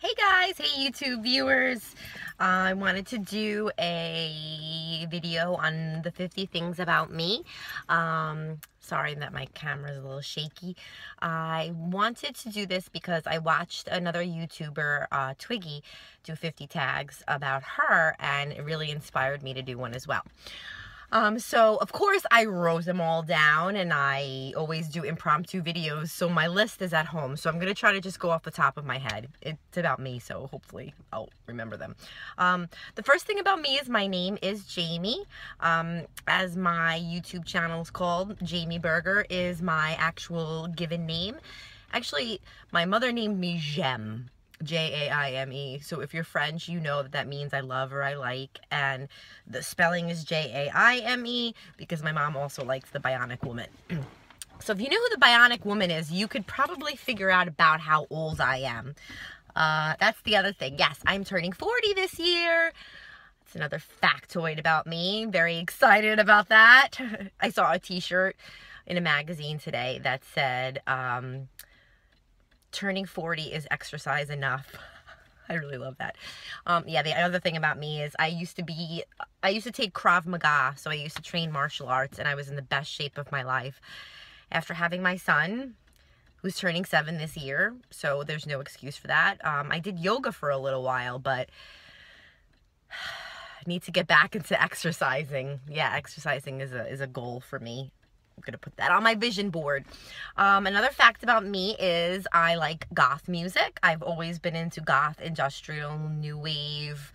Hey guys, hey YouTube viewers. I wanted to do a video on the 50 things about me. Sorry that my camera is a little shaky. I wanted to do this because I watched another YouTuber, Twiggy, do 50 tags about her, and it really inspired me to do one as well. So of course I wrote them all down, and I always do impromptu videos, so my list is at home. So I'm gonna try to just go off the top of my head. It's about me, so hopefully I'll remember them. The first thing about me is my name is Jamie. As my YouTube channel is called, Jamie Burger is my actual given name. Actually, my mother named me Jem. Jaime. So if you're French, you know that means I love or I like, and the spelling is Jaime because my mom also likes the Bionic Woman. So if you know who the Bionic Woman is, you could probably figure out about how old I am. That's the other thing. Yes, I'm turning 40 this year. It's another factoid about me. Very excited about that. I saw a t-shirt in a magazine today that said, turning 40 is exercise enough. I really love that. Yeah, the other thing about me is I used to take Krav Maga, so I used to train martial arts, and I was in the best shape of my life. After having my son, who's turning 7 this year, so there's no excuse for that. I did yoga for a little while, but I need to get back into exercising. Yeah, exercising is a goal for me. I'm gonna put that on my vision board. Another fact about me is I like goth music. I've always been into goth, industrial, new wave,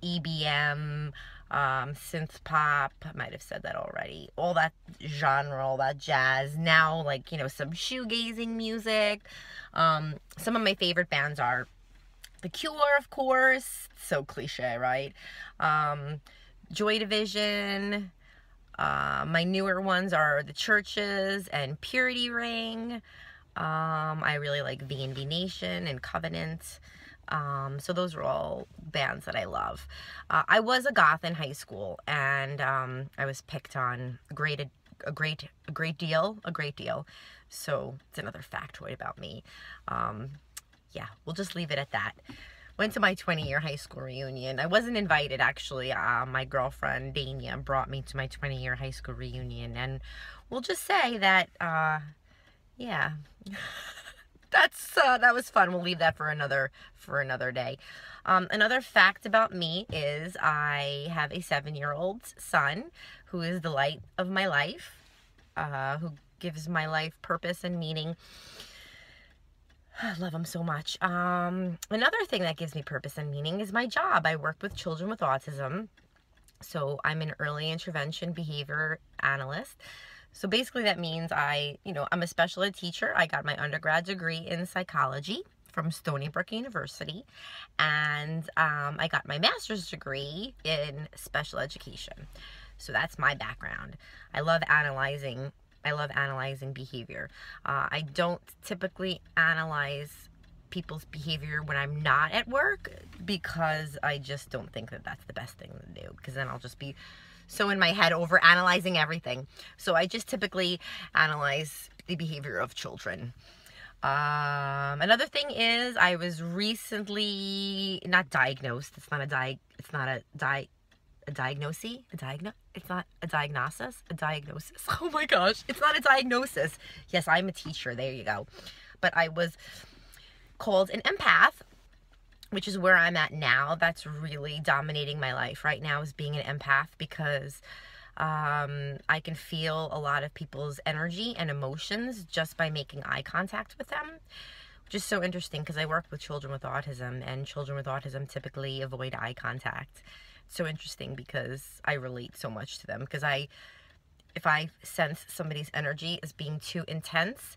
EBM, synth pop. I might have said that already. All that genre, all that jazz. Now, like, you know, some shoegazing music. Some of my favorite bands are The Cure, of course. So cliche, right? Joy Division. My newer ones are The Churches and Purity Ring. I really like V&V Nation and Covenant. So those are all bands that I love. I was a goth in high school, and I was picked on a great deal. So it's another factoid about me. Yeah, we'll just leave it at that. Went to my 20-year high school reunion. I wasn't invited, actually. My girlfriend, Dania, brought me to my 20-year high school reunion. And we'll just say that, yeah, that was fun. We'll leave that for another day. Another fact about me is I have a 7-year-old son who is the light of my life, who gives my life purpose and meaning. I love him so much. Another thing that gives me purpose and meaning is my job. I work with children with autism. So I'm an early intervention behavior analyst. So basically that means I'm a special ed teacher. I got my undergrad degree in psychology from Stony Brook University. And I got my master's degree in special education. So that's my background. I love analyzing behavior. I don't typically analyze people's behavior when I'm not at work, because I just don't think that that's the best thing to do, because then I'll just be so in my head over analyzing everything. So I just typically analyze the behavior of children. Another thing is I was recently not diagnosed. It's not a diagnosis. Oh my gosh, it's not a diagnosis. Yes, I'm a teacher, there you go. But I was called an empath, which is where I'm at now. That's really dominating my life right now, is being an empath, because I can feel a lot of people's energy and emotions just by making eye contact with them, which is so interesting because I work with children with autism, and children with autism typically avoid eye contact. So interesting because I relate so much to them, because if I sense somebody's energy as being too intense,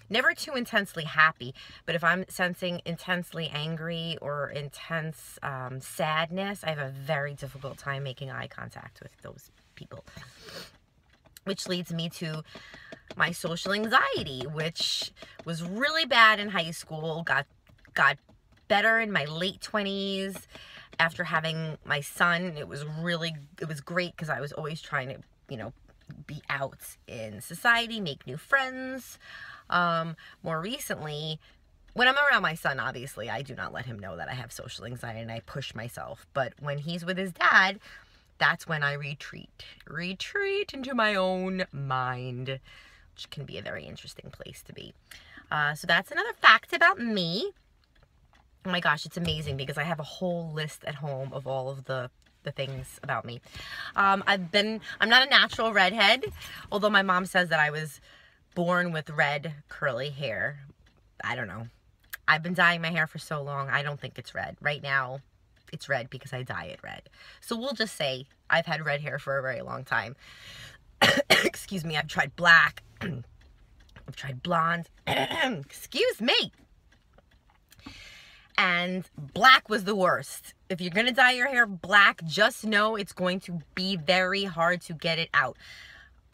never too intensely happy, but if I'm sensing intensely angry or intense sadness, I have a very difficult time making eye contact with those people, which leads me to my social anxiety, which was really bad in high school, got better in my late 20s. After having my son, it was great because I was always trying to, be out in society, make new friends. More recently, when I'm around my son, obviously, I do not let him know that I have social anxiety and I push myself. But when he's with his dad, that's when I retreat into my own mind, which can be a very interesting place to be. So that's another fact about me. Oh my gosh, it's amazing because I have a whole list at home of all of the things about me. I'm not a natural redhead, although my mom says that I was born with red curly hair. I don't know. I've been dyeing my hair for so long, I don't think it's red. Right now, it's red because I dye it red. So we'll just say I've had red hair for a very long time. Excuse me, I've tried black. I've tried blonde. Excuse me. And black was the worst. If you're going to dye your hair black, just know it's going to be very hard to get it out.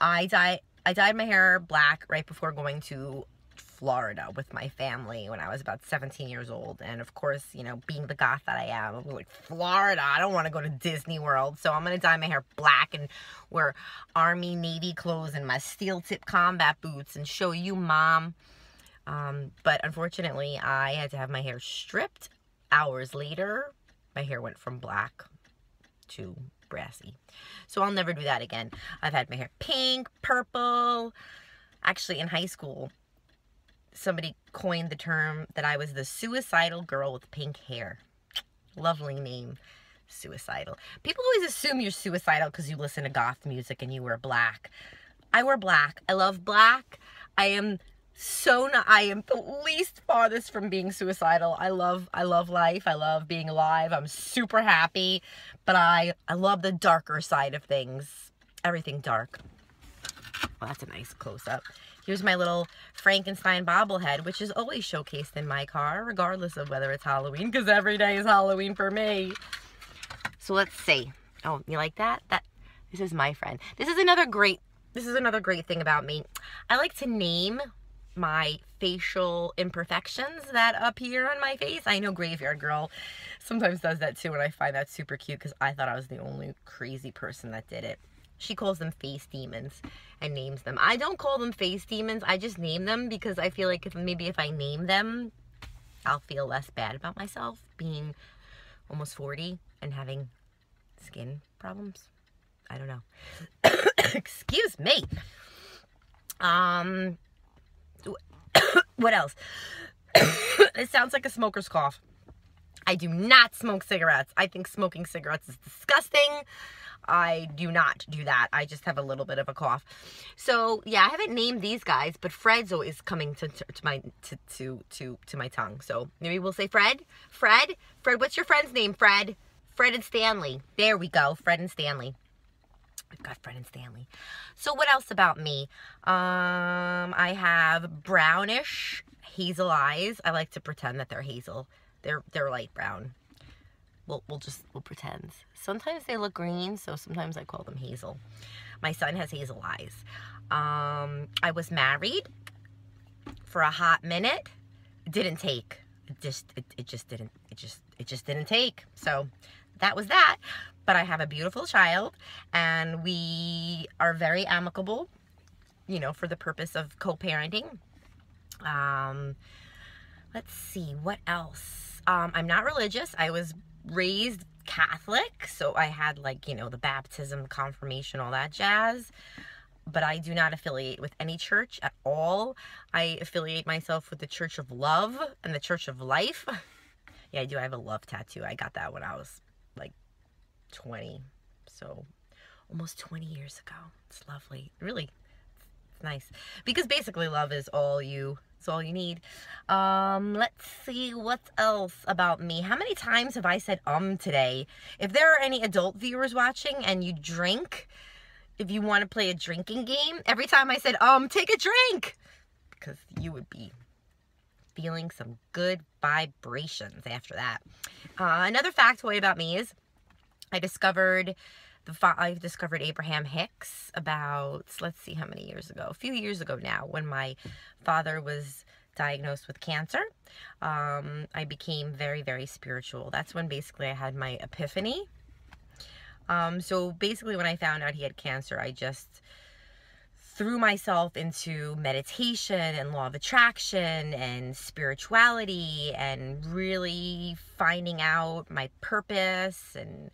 I dyed my hair black right before going to Florida with my family when I was about 17 years old. And of course, you know, being the goth that I am, I was like, Florida, I don't want to go to Disney World. So I'm going to dye my hair black and wear Army Navy clothes and my steel tip combat boots and show you, Mom. But unfortunately, I had to have my hair stripped. Hours later, my hair went from black to brassy. So I'll never do that again. I've had my hair pink, purple. Actually, in high school, somebody coined the term that I was the suicidal girl with pink hair. Lovely name, suicidal. People always assume you're suicidal because you listen to goth music and you wear black. I wear black. I love black. I am the least farthest from being suicidal. I love life. I love being alive. I'm super happy, but I love the darker side of things. Everything dark. Well, that's a nice close-up. Here's my little Frankenstein bobblehead, which is always showcased in my car, regardless of whether it's Halloween, because every day is Halloween for me. So let's see. Oh, you like that? This is my friend. This is another great thing about me. I like to name my facial imperfections that appear on my face. I know Graveyard Girl sometimes does that too, and I find that super cute because I thought I was the only crazy person that did it. She calls them face demons and names them. I don't call them face demons. I just name them because I feel like if I name them, I'll feel less bad about myself being almost 40 and having skin problems. I don't know. Excuse me. What else? It sounds like a smoker's cough. I do not smoke cigarettes. I think smoking cigarettes is disgusting. I do not do that. I just have a little bit of a cough. So yeah, I haven't named these guys, but Fred's always coming to my tongue. So maybe we'll say Fred. Fred, what's your friend's name? Fred and Stanley. There we go. Fred and Stanley. I've got Fred and Stanley. So what else about me? I have brownish hazel eyes. I like to pretend that they're hazel. They're light brown. We'll pretend. Sometimes they look green, so sometimes I call them hazel. My son has hazel eyes. I was married for a hot minute. It didn't take. It just didn't take. So that was that. But I have a beautiful child, and we are very amicable, you know, for the purpose of co-parenting. Let's see, what else? I'm not religious. I was raised Catholic, so I had, like, you know, the baptism, confirmation, all that jazz. But I do not affiliate with any church at all. I affiliate myself with the Church of Love and the Church of Life. Yeah, I do. I have a love tattoo. I got that when I was like 20, so almost 20 years ago. It's lovely. Really, it's nice because basically love is all you. It's all you need. Let's see what else about me. How many times have I said today? If there are any adult viewers watching and you drink, if you want to play a drinking game, every time I said take a drink, because you would be feeling some good vibrations after that. Another factoid about me is I discovered Abraham Hicks about, let's see how many years ago, a few years ago now, when my father was diagnosed with cancer. I became very, very spiritual. That's when basically I had my epiphany. So basically when I found out he had cancer, I just threw myself into meditation and law of attraction and spirituality and really finding out my purpose and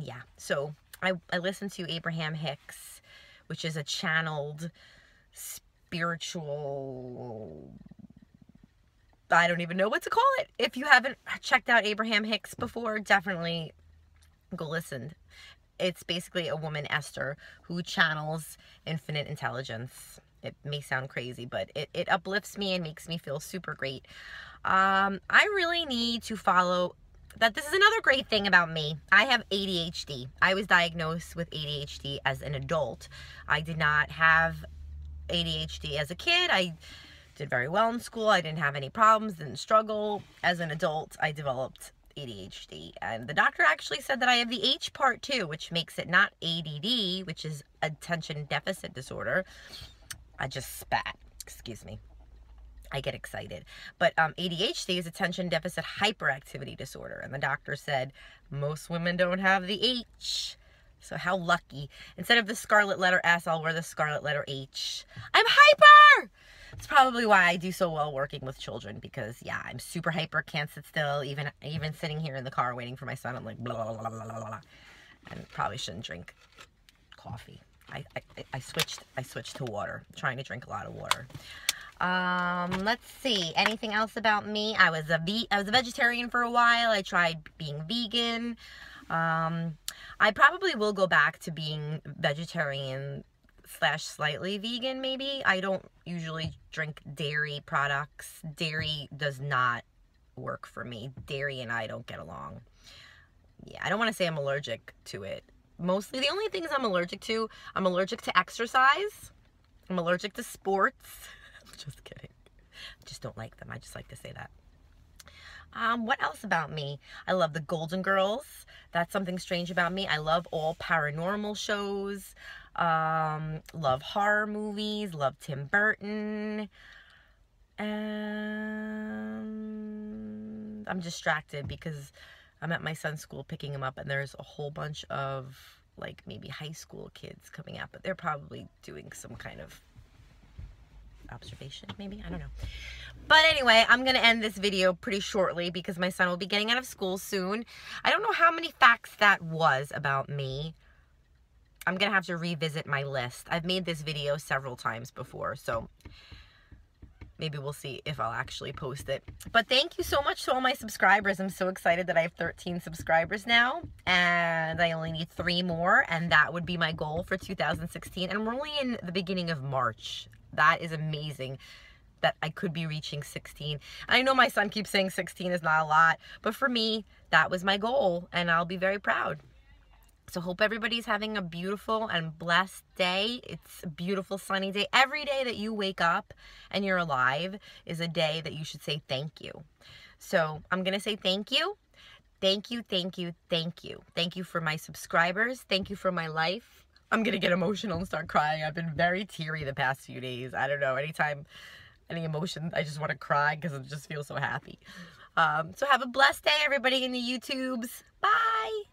yeah. So I listened to Abraham Hicks, which is a channeled spiritual, I don't even know what to call it. If you haven't checked out Abraham Hicks before, definitely go listen. It's basically a woman, Esther, who channels infinite intelligence. It may sound crazy, but it uplifts me and makes me feel super great. I really need to follow that. This is another great thing about me. I have ADHD. I was diagnosed with ADHD as an adult. I did not have ADHD as a kid. I did very well in school. I didn't have any problems, didn't struggle. As an adult, I developed ADHD, and the doctor actually said that I have the H part too, which makes it not ADD, which is attention deficit disorder. I just spat, excuse me, I get excited. But ADHD is attention deficit hyperactivity disorder, and the doctor said most women don't have the H. So how lucky. Instead of the scarlet letter S, I'll wear the scarlet letter H. I'm hyper! It's probably why I do so well working with children, because yeah, I'm super hyper, can't sit still, even sitting here in the car waiting for my son, I'm like blah blah blah blah blah blah, and probably shouldn't drink coffee. I switched to water. I'm trying to drink a lot of water. Let's see, anything else about me? I was a vegetarian for a while. I tried being vegan. I probably will go back to being vegetarian / slightly vegan, maybe. I don't usually drink dairy products. Dairy does not work for me. Dairy and I don't get along. Yeah, I don't want to say I'm allergic to it. Mostly, the only things I'm allergic to exercise. I'm allergic to sports. Just kidding. I just don't like them. I just like to say that. What else about me? I love the Golden Girls. That's something strange about me. I love all paranormal shows. Love horror movies. Love Tim Burton. And I'm distracted because I'm at my son's school picking him up, and there's a whole bunch of like maybe high school kids coming out, but they're probably doing some kind of observation, maybe, I don't know. But anyway, I'm gonna end this video pretty shortly because my son will be getting out of school soon. I don't know how many facts that was about me. I'm gonna have to revisit my list. I've made this video several times before, so maybe we'll see if I'll actually post it. But thank you so much to all my subscribers. I'm so excited that I have 13 subscribers now, and I only need 3 more, and that would be my goal for 2016. And we're only in the beginning of March. That is amazing that I could be reaching 16. I know my son keeps saying 16 is not a lot, but for me, that was my goal, and I'll be very proud. So hope everybody's having a beautiful and blessed day. It's a beautiful sunny day. Every day that you wake up and you're alive is a day that you should say thank you. So I'm going to say thank you. Thank you, thank you, thank you. Thank you for my subscribers. Thank you for my life. I'm going to get emotional and start crying. I've been very teary the past few days. I don't know. Anytime, any emotion, I just want to cry because I just feel so happy. So have a blessed day, everybody in the YouTubes. Bye.